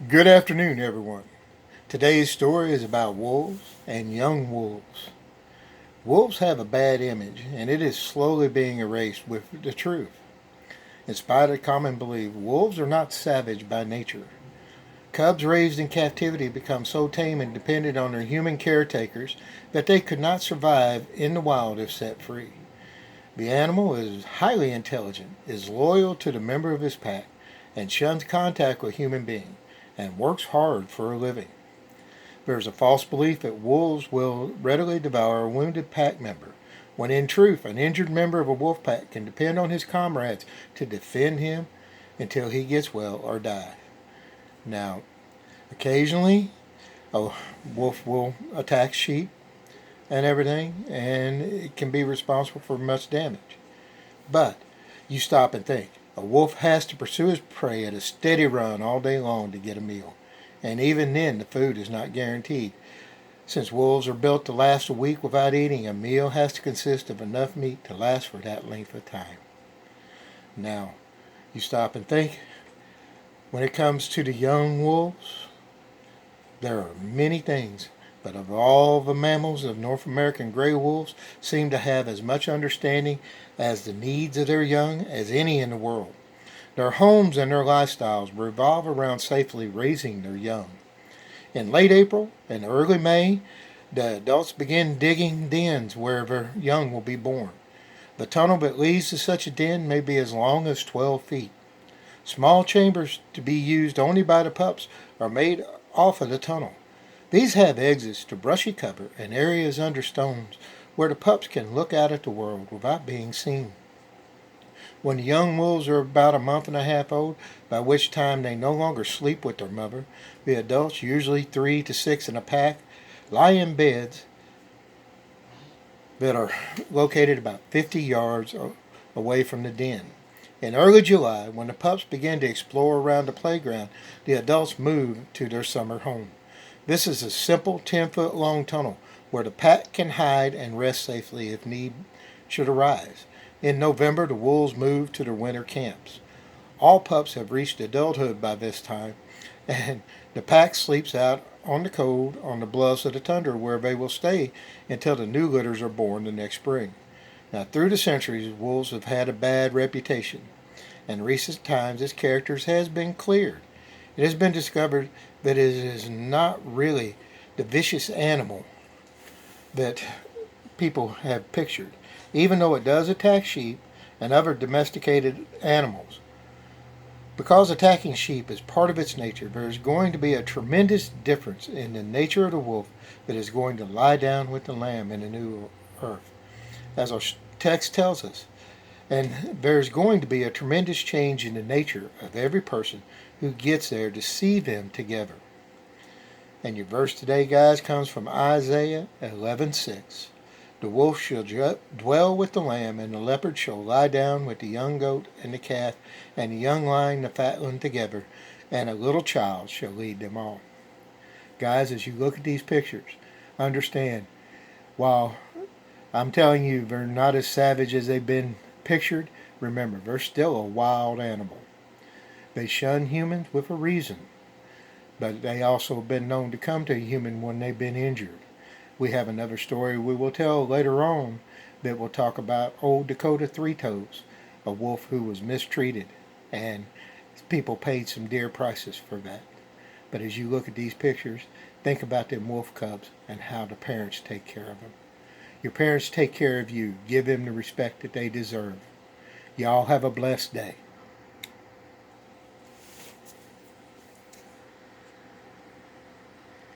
Good afternoon, everyone. Today's story is about wolves and young wolves. Wolves have a bad image, and it is slowly being erased with the truth. In spite of common belief, wolves are not savage by nature. Cubs raised in captivity become so tame and dependent on their human caretakers that they could not survive in the wild if set free. The animal is highly intelligent, is loyal to the member of his pack, and shuns contact with human beings, and works hard for a living. There is a false belief that wolves will readily devour a wounded pack member, when in truth, an injured member of a wolf pack can depend on his comrades to defend him until he gets well or die. Now, occasionally, a wolf will attack sheep and everything, and it can be responsible for much damage. But you stop and think. A wolf has to pursue his prey at a steady run all day long to get a meal. And even then, the food is not guaranteed. Since wolves are built to last a week without eating, a meal has to consist of enough meat to last for that length of time. Now, you stop and think. When it comes to the young wolves, there are many things, but of all the mammals of North American gray wolves seem to have as much understanding as the needs of their young as any in the world. Their homes and their lifestyles revolve around safely raising their young. In late April and early May, the adults begin digging dens where their young will be born. The tunnel that leads to such a den may be as long as 12 feet. Small chambers to be used only by the pups are made off of the tunnel. These have exits to brushy cover and areas under stones where the pups can look out at the world without being seen. When the young wolves are about a month and a half old, by which time they no longer sleep with their mother, the adults, usually 3 to 6 in a pack, lie in beds that are located about 50 yards away from the den. In early July, when the pups begin to explore around the playground, the adults move to their summer home. This is a simple 10-foot long tunnel where the pack can hide and rest safely if need should arise. In November, the wolves move to their winter camps. All pups have reached adulthood by this time, and the pack sleeps out on the cold on the bluffs of the tundra where they will stay until the new litters are born the next spring. Now, through the centuries, wolves have had a bad reputation. In recent times, its character has been cleared. It has been discovered that it is not really the vicious animal that people have pictured, even though it does attack sheep and other domesticated animals. Because attacking sheep is part of its nature, there is going to be a tremendous difference in the nature of the wolf that is going to lie down with the lamb in the new earth, as our text tells us. And there's going to be a tremendous change in the nature of every person who gets there to see them together. And your verse today, guys, comes from Isaiah 11:6. The wolf shall dwell with the lamb, and the leopard shall lie down with the young goat and the calf, and the young lion and the fatling together, and a little child shall lead them all. Guys, as you look at these pictures, understand, while I'm telling you they're not as savage as they've been pictured, remember, they're still a wild animal. They shun humans with a reason, but they also have been known to come to a human when they've been injured. We have another story we will tell later on that will talk about old Dakota Three Toes, a wolf who was mistreated, and people paid some dear prices for that. But as you look at these pictures, think about them wolf cubs and how the parents take care of them. Your parents take care of you. Give them the respect that they deserve. Y'all have a blessed day.